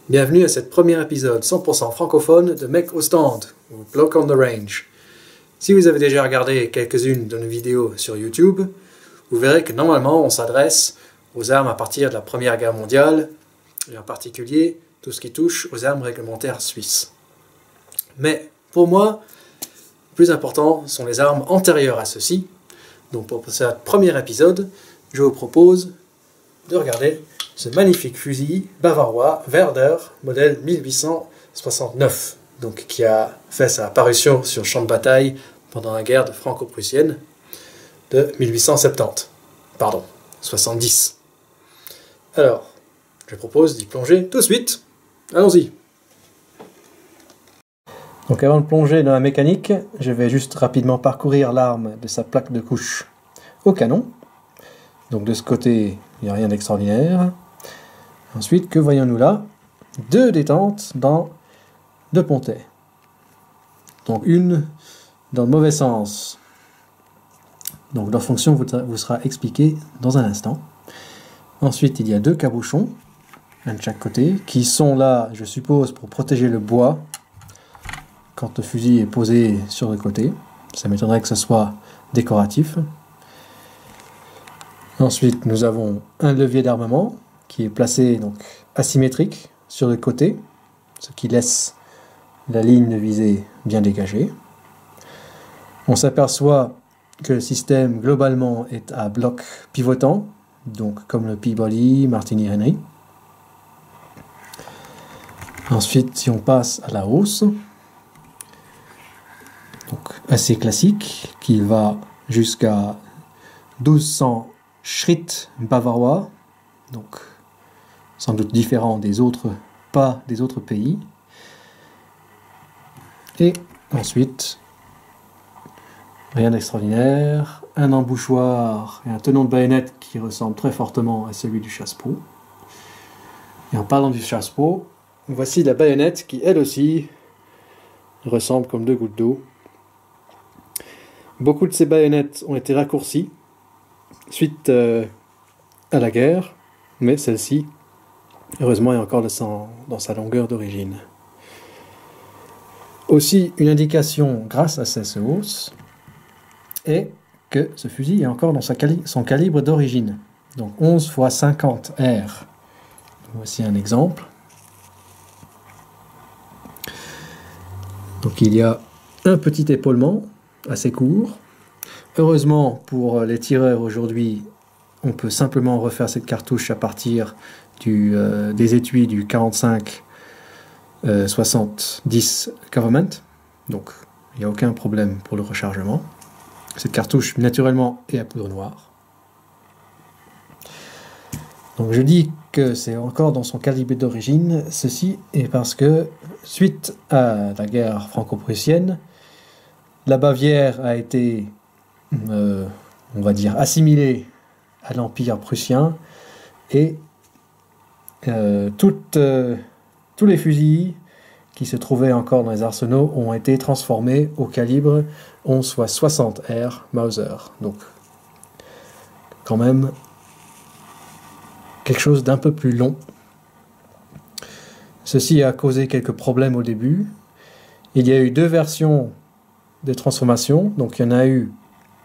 Bienvenue à cet premier épisode 100% francophone de Mec au stand, ou Block on the Range. Si vous avez déjà regardé quelques-unes de nos vidéos sur YouTube, vous verrez que normalement on s'adresse aux armes à partir de la Première Guerre mondiale, et en particulier tout ce qui touche aux armes réglementaires suisses. Mais pour moi, le plus important sont les armes antérieures à ceci. Donc pour ce premier épisode, je vous propose de regarder ce magnifique fusil bavarois Werder, modèle 1869, donc qui a fait sa parution sur le champ de bataille pendant la guerre franco-prussienne de 1870. Alors, je propose d'y plonger tout de suite. Allons-y. Donc avant de plonger dans la mécanique, je vais juste rapidement parcourir l'arme de sa plaque de couche au canon. Donc de ce côté, il n'y a rien d'extraordinaire. Ensuite, que voyons-nous là? Deux détentes dans deux pontets. Donc une dans le mauvais sens. Donc leur fonction vous sera expliquée dans un instant. Ensuite, il y a deux cabochons, un de chaque côté, qui sont là, je suppose, pour protéger le bois quand le fusil est posé sur le côté. Ça m'étonnerait que ce soit décoratif. Ensuite, nous avons un levier d'armement qui est placé donc asymétrique sur le côté, ce qui laisse la ligne de visée bien dégagée. On s'aperçoit que le système globalement est à bloc pivotant, donc comme le Peabody, Martini-Henry. Ensuite, si on passe à la hausse, donc assez classique, qui va jusqu'à 1200 Schritt bavarois, donc sans doute différent des autres pas des autres pays. Et ensuite, rien d'extraordinaire, un embouchoir et un tenon de baïonnette qui ressemble très fortement à celui du chasse-peau. Et en parlant du chasse-peau, voici la baïonnette qui elle aussi ressemble comme deux gouttes d'eau. Beaucoup de ces baïonnettes ont été raccourcies suite à la guerre, mais celle-ci, heureusement, est encore dans sa longueur d'origine. Aussi, une indication grâce à cette hausse est que ce fusil est encore dans son calibre d'origine, donc 11 x 50 R. Voici un exemple. Donc il y a un petit épaulement assez court. Heureusement pour les tireurs aujourd'hui, on peut simplement refaire cette cartouche à partir des étuis du 45 70 Government, donc il n'y a aucun problème pour le rechargement. Cette cartouche naturellement est à poudre noire. Donc je dis que c'est encore dans son calibre d'origine, ceci est parce que suite à la guerre franco-prussienne, la Bavière a été on va dire assimilée à l'Empire prussien et tous les fusils qui se trouvaient encore dans les arsenaux ont été transformés au calibre 11 x 60 R Mauser. Donc quand même quelque chose d'un peu plus long. Ceci a causé quelques problèmes au début. Il y a eu deux versions de transformation. Donc il y en a eu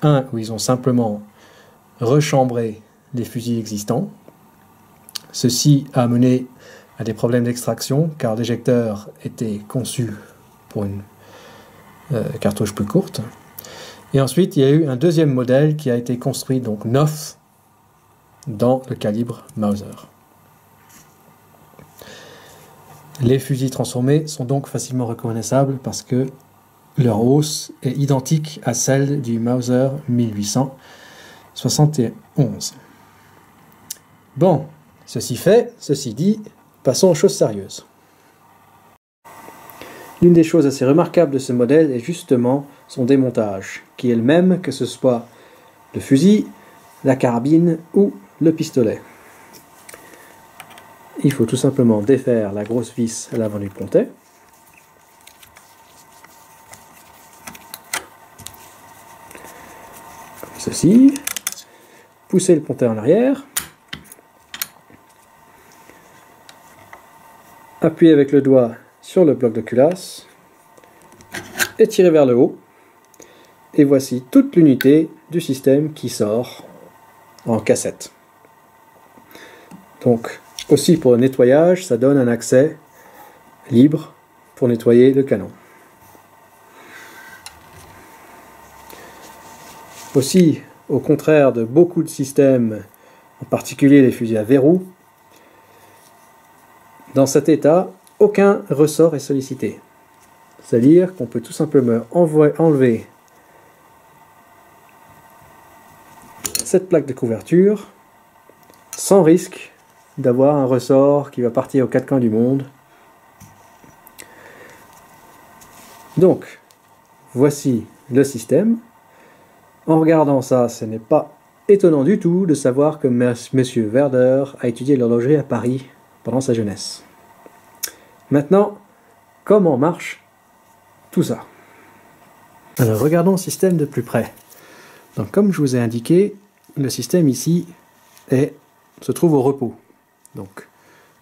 un où ils ont simplement rechambré les fusils existants. Ceci a mené à des problèmes d'extraction car l'éjecteur était conçu pour une cartouche plus courte. Et ensuite, il y a eu un deuxième modèle qui a été construit donc neuf dans le calibre Mauser. Les fusils transformés sont donc facilement reconnaissables parce que leur hausse est identique à celle du Mauser 1871. Bon, ceci fait, ceci dit, passons aux choses sérieuses. L'une des choses assez remarquables de ce modèle est justement son démontage, qui est le même que ce soit le fusil, la carabine ou le pistolet. Il faut tout simplement défaire la grosse vis à l'avant du pontet. Comme ceci. Pousser le pontet en arrière. appuyez avec le doigt sur le bloc de culasse et tirez vers le haut. Et voici toute l'unité du système qui sort en cassette. Donc, aussi pour le nettoyage, ça donne un accès libre pour nettoyer le canon. Aussi, au contraire de beaucoup de systèmes, en particulier les fusils à verrou, dans cet état, aucun ressort est sollicité. C'est-à-dire qu'on peut tout simplement enlever cette plaque de couverture sans risque d'avoir un ressort qui va partir aux quatre coins du monde. Donc, voici le système. En regardant ça, ce n'est pas étonnant du tout de savoir que M. Werder a étudié l'horlogerie à Paris pendant sa jeunesse. Maintenant, comment marche tout ça? Alors, regardons le système de plus près. Donc, comme je vous ai indiqué, le système ici se trouve au repos. Donc,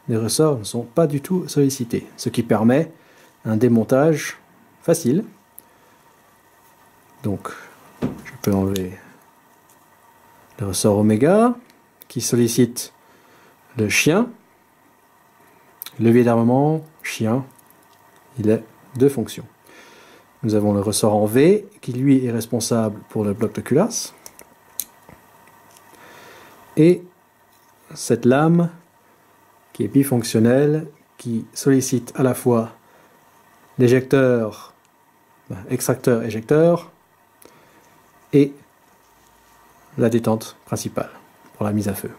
les ressorts ne sont pas du tout sollicités, ce qui permet un démontage facile. Donc, je peux enlever le ressort oméga qui sollicite le chien, levier d'armement, chien. Il a deux fonctions. Nous avons le ressort en V qui lui est responsable pour le bloc de culasse. Et cette lame qui est bifonctionnelle, qui sollicite à la fois l'éjecteur, extracteur-éjecteur, et la détente principale pour la mise à feu.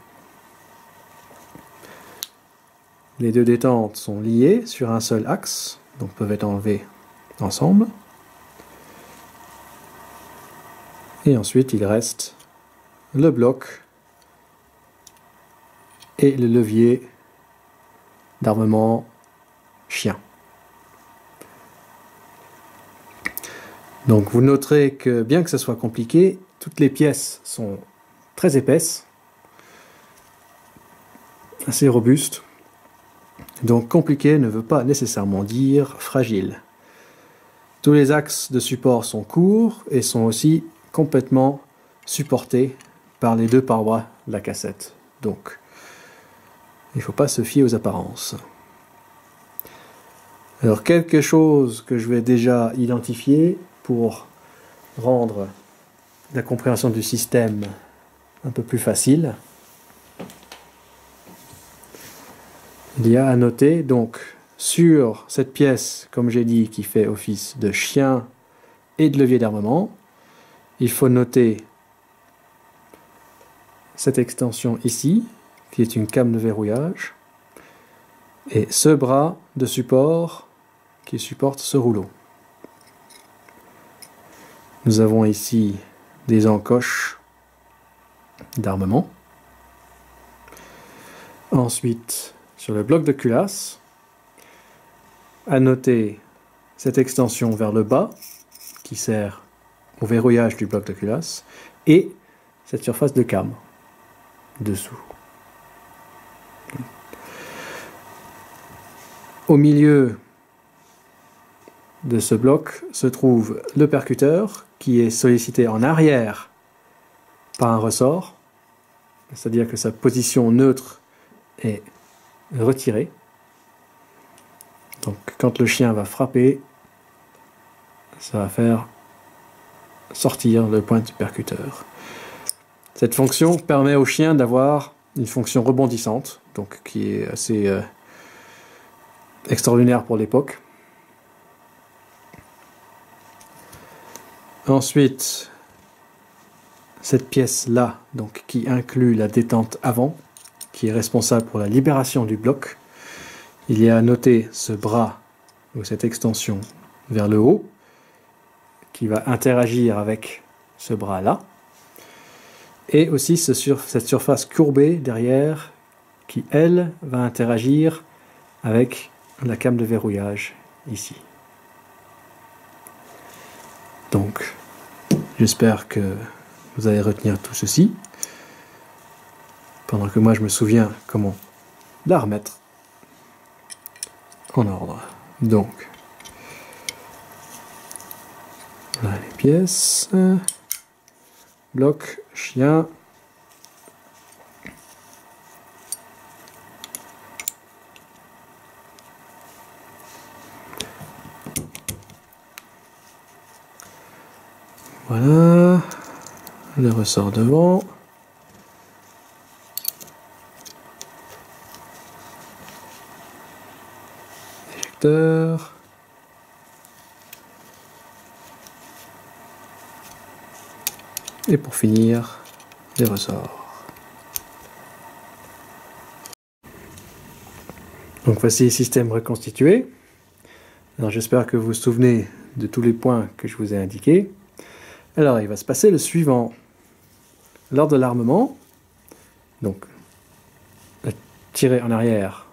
Les deux détentes sont liées sur un seul axe, donc peuvent être enlevées ensemble. Et ensuite, il reste le bloc et le levier d'armement chien. Donc vous noterez que bien que ce soit compliqué, toutes les pièces sont très épaisses, assez robustes. Donc compliqué ne veut pas nécessairement dire fragile. Tous les axes de support sont courts et sont aussi complètement supportés par les deux parois de la cassette. Donc il ne faut pas se fier aux apparences. Alors quelque chose que je vais déjà identifier pour rendre la compréhension du système un peu plus facile. Il y a à noter donc sur cette pièce, comme j'ai dit, qui fait office de chien et de levier d'armement, il faut noter cette extension ici, qui est une came de verrouillage, et ce bras de support qui supporte ce rouleau. Nous avons ici des encoches d'armement. Ensuite, sur le bloc de culasse, à noter cette extension vers le bas, qui sert au verrouillage du bloc de culasse, et cette surface de came dessous. Au milieu de ce bloc se trouve le percuteur qui est sollicité en arrière par un ressort, c'est-à-dire que sa position neutre est retirée. Donc quand le chien va frapper, ça va faire sortir le point du percuteur. Cette fonction permet au chien d'avoir une fonction rebondissante, donc qui est assez extraordinaire pour l'époque. Ensuite, cette pièce-là, donc qui inclut la détente avant, qui est responsable pour la libération du bloc, il y a à noter ce bras, ou cette extension vers le haut, qui va interagir avec ce bras-là, et aussi cette surface courbée derrière, qui, elle, va interagir avec la came de verrouillage ici. Donc, j'espère que vous allez retenir tout ceci, pendant que moi je me souviens comment la remettre. en ordre. Donc, là les pièces, bloc, chien. Voilà, le ressort devant. Éjecteur. Et pour finir, les ressorts. Donc voici le système reconstitué. Alors j'espère que vous vous souvenez de tous les points que je vous ai indiqués. Alors il va se passer le suivant. Lors de l'armement, donc tirer en arrière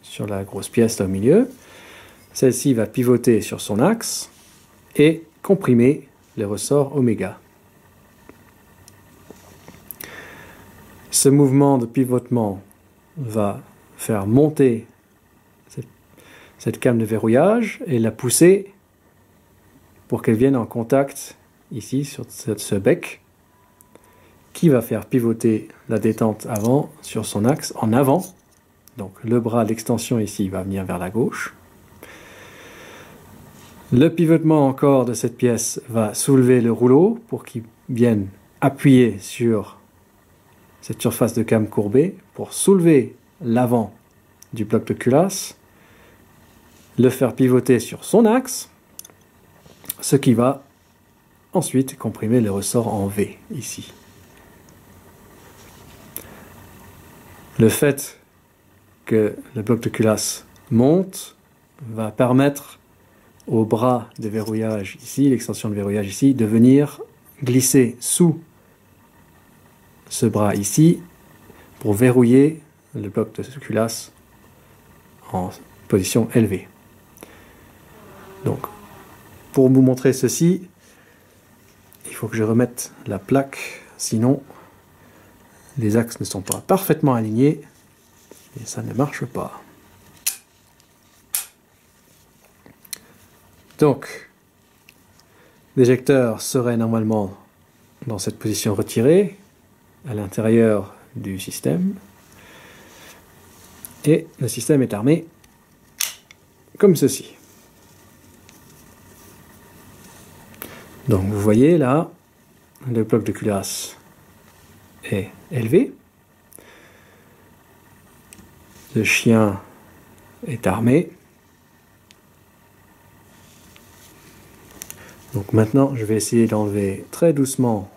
sur la grosse pièce là au milieu, celle-ci va pivoter sur son axe et comprimer les ressorts oméga. Ce mouvement de pivotement va faire monter cette came de verrouillage et la pousser pour qu'elle vienne en contact ici sur ce bec qui va faire pivoter la détente avant sur son axe en avant. Donc le bras d'extension ici va venir vers la gauche. Le pivotement encore de cette pièce va soulever le rouleau pour qu'il vienne appuyer sur cette surface de came courbée pour soulever l'avant du bloc de culasse, le faire pivoter sur son axe, ce qui va ensuite comprimer le ressort en V ici. Le fait que le bloc de culasse monte va permettre au bras de verrouillage ici, l'extension de verrouillage ici, de venir glisser sous ce bras ici pour verrouiller le bloc de culasse en position élevée. Donc, pour vous montrer ceci, il faut que je remette la plaque, sinon les axes ne sont pas parfaitement alignés et ça ne marche pas. Donc, l'éjecteur serait normalement dans cette position retirée, à l'intérieur du système, et le système est armé comme ceci. Donc vous voyez là, le bloc de culasse est élevé, le chien est armé. Donc maintenant je vais essayer d'enlever très doucement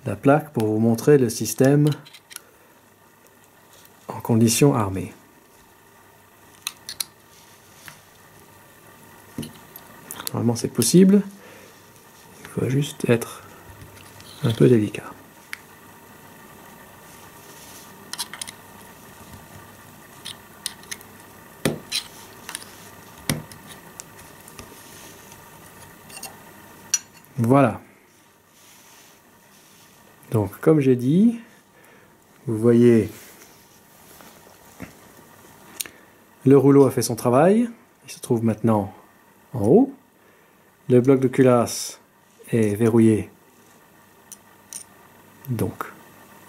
la plaque pour vous montrer le système en condition armée. Normalement c'est possible. Il faut juste être un peu délicat. Voilà. Donc comme j'ai dit, vous voyez, le rouleau a fait son travail. Il se trouve maintenant en haut. Le bloc de culasse est verrouillé, donc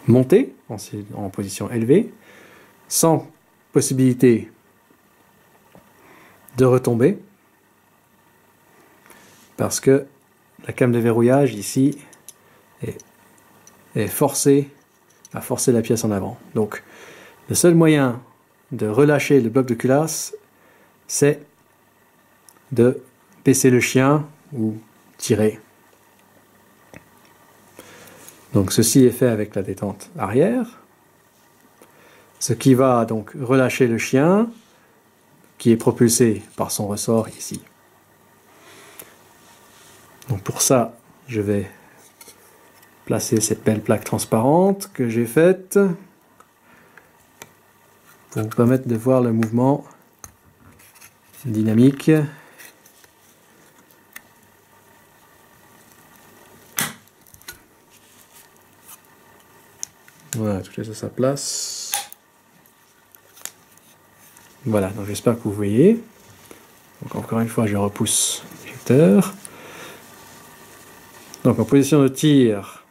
monté en position élevée, sans possibilité de retomber, parce que la came de verrouillage ici est forcée à forcer la pièce en avant. Donc le seul moyen de relâcher le bloc de culasse, c'est de baisser le chien ou tirer. Donc ceci est fait avec la détente arrière, ce qui va donc relâcher le chien qui est propulsé par son ressort ici. Donc pour ça, je vais placer cette belle plaque transparente que j'ai faite pour vous permettre de voir le mouvement dynamique. Voilà, tout est à sa place. Voilà, donc j'espère que vous voyez. Donc encore une fois, je repousse l'éjecteur. Donc en position de tir,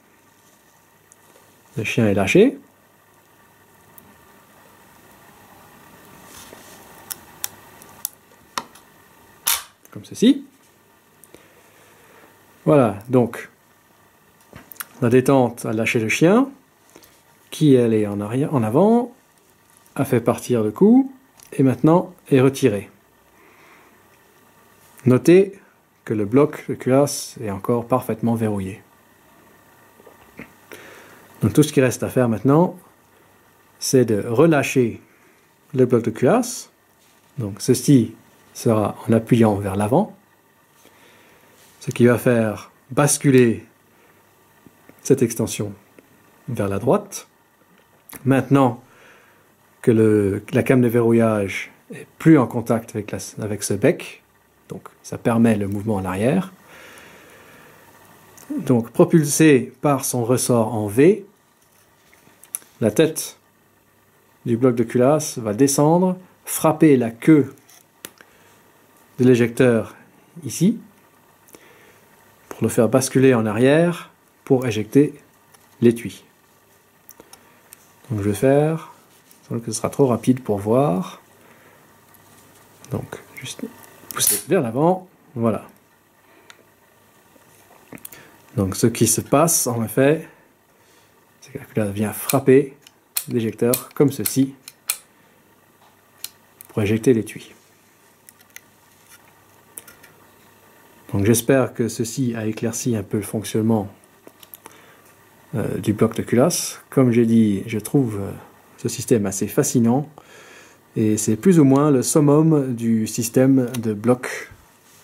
le chien est lâché. Comme ceci. Voilà, donc la détente a lâché le chien, qui est allé en arrière, en avant, a fait partir le coup, et maintenant est retiré. Notez que le bloc de culasse est encore parfaitement verrouillé. Donc tout ce qui reste à faire maintenant, c'est de relâcher le bloc de culasse. Donc ceci sera en appuyant vers l'avant, ce qui va faire basculer cette extension vers la droite. Maintenant que la came de verrouillage est plus en contact avec ce bec, donc ça permet le mouvement en arrière. Donc propulsé par son ressort en V, la tête du bloc de culasse va descendre, frapper la queue de l'éjecteur ici, pour le faire basculer en arrière pour éjecter l'étui. Donc je vais faire, que ce sera trop rapide pour voir. Donc juste pousser vers l'avant, voilà. Donc ce qui se passe en effet, c'est que la culasse vient frapper l'éjecteur comme ceci pour éjecter l'étui. Donc j'espère que ceci a éclairci un peu le fonctionnement du bloc de culasse. Comme j'ai dit, je trouve ce système assez fascinant et c'est plus ou moins le summum du système de bloc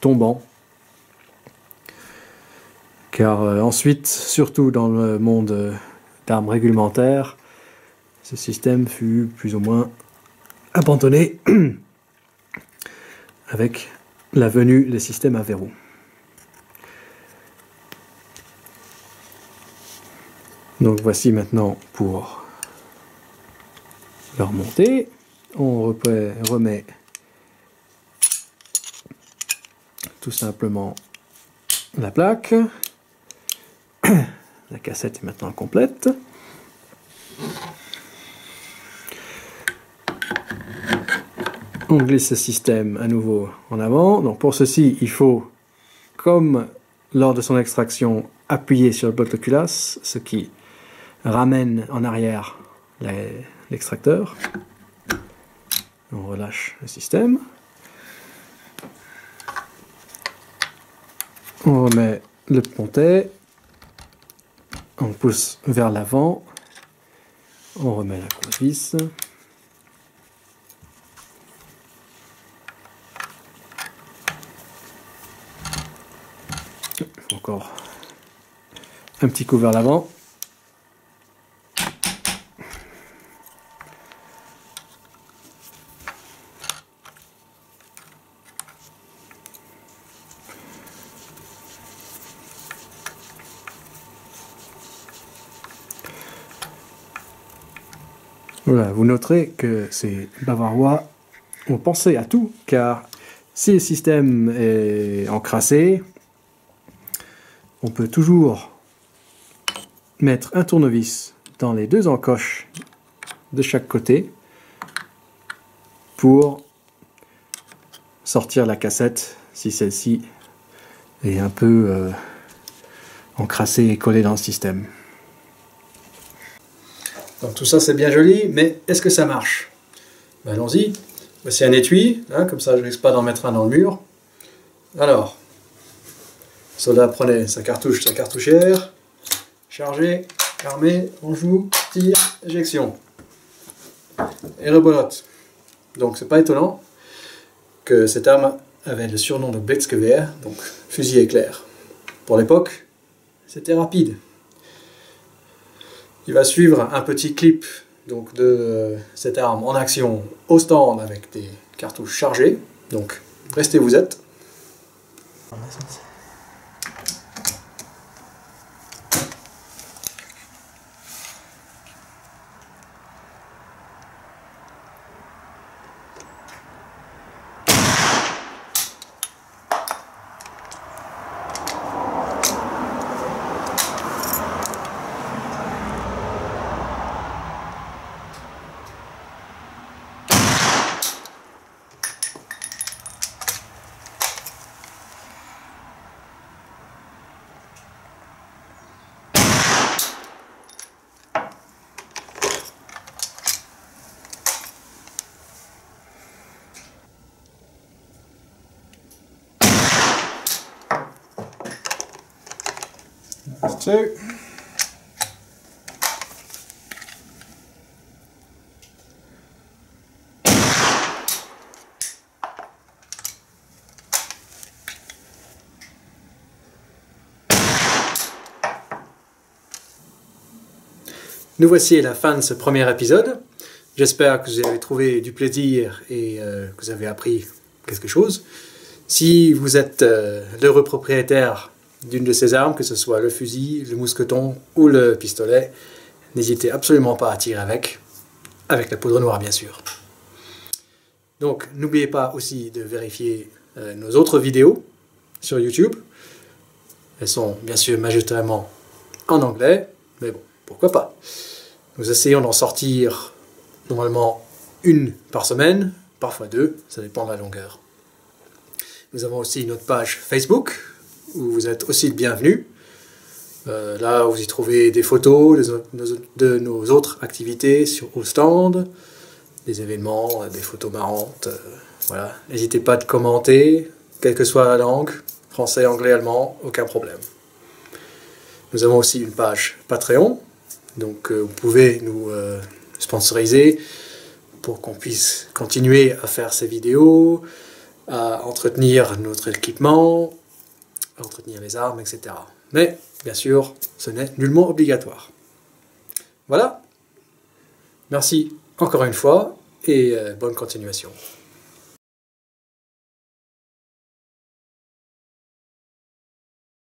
tombant. Car ensuite, surtout dans le monde d'armes réglementaires, ce système fut plus ou moins abandonné avec la venue des systèmes à verrou. Donc voici maintenant pour le remonter. On remet tout simplement la plaque. La cassette est maintenant complète. On glisse ce système à nouveau en avant. Donc pour ceci, il faut, comme lors de son extraction, appuyer sur le bloc de culasse, ce qui ramène en arrière l'extracteur. On relâche le système. On remet le pontet. On pousse vers l'avant. On remet la grosse vis. Encore un petit coup vers l'avant. Voilà, vous noterez que ces Bavarois ont pensé à tout, car si le système est encrassé, on peut toujours mettre un tournevis dans les deux encoches de chaque côté pour sortir la cassette si celle-ci est un peu encrassée et collée dans le système. Donc tout ça c'est bien joli, mais est-ce que ça marche? Ben, allons-y. Voici un étui, hein, comme ça je ne risque pas d'en mettre un dans le mur. Alors, le soldat prenait sa cartouche, sa cartouchière, chargé, armé, on joue, tire, éjection. Et rebolote. Donc c'est pas étonnant que cette arme avait le surnom de Blitzgewehr, donc fusil éclair. Pour l'époque, c'était rapide. Il va suivre un petit clip donc, de cette arme en action au stand avec des cartouches chargées. Donc restez où vous êtes. Salut. Nous voici à la fin de ce premier épisode. J'espère que vous avez trouvé du plaisir et que vous avez appris quelque chose. Si vous êtes l'heureux propriétaire d'une de ces armes, que ce soit le fusil, le mousqueton ou le pistolet, n'hésitez absolument pas à tirer avec la poudre noire bien sûr. Donc n'oubliez pas aussi de vérifier nos autres vidéos sur YouTube. Elles sont bien sûr majoritairement en anglais, mais bon, pourquoi pas. Nous essayons d'en sortir normalement une par semaine, parfois deux, ça dépend de la longueur. Nous avons aussi notre page Facebook, où vous êtes aussi le bienvenu. Là, vous y trouvez des photos de nos autres activités au stand, des événements, des photos marrantes. Voilà. N'hésitez pas à commenter, quelle que soit la langue, français, anglais, allemand, aucun problème. Nous avons aussi une page Patreon, donc vous pouvez nous sponsoriser pour qu'on puisse continuer à faire ces vidéos, à entretenir notre équipement, à entretenir les armes, etc. Mais, bien sûr, ce n'est nullement obligatoire. Voilà. Merci encore une fois et bonne continuation.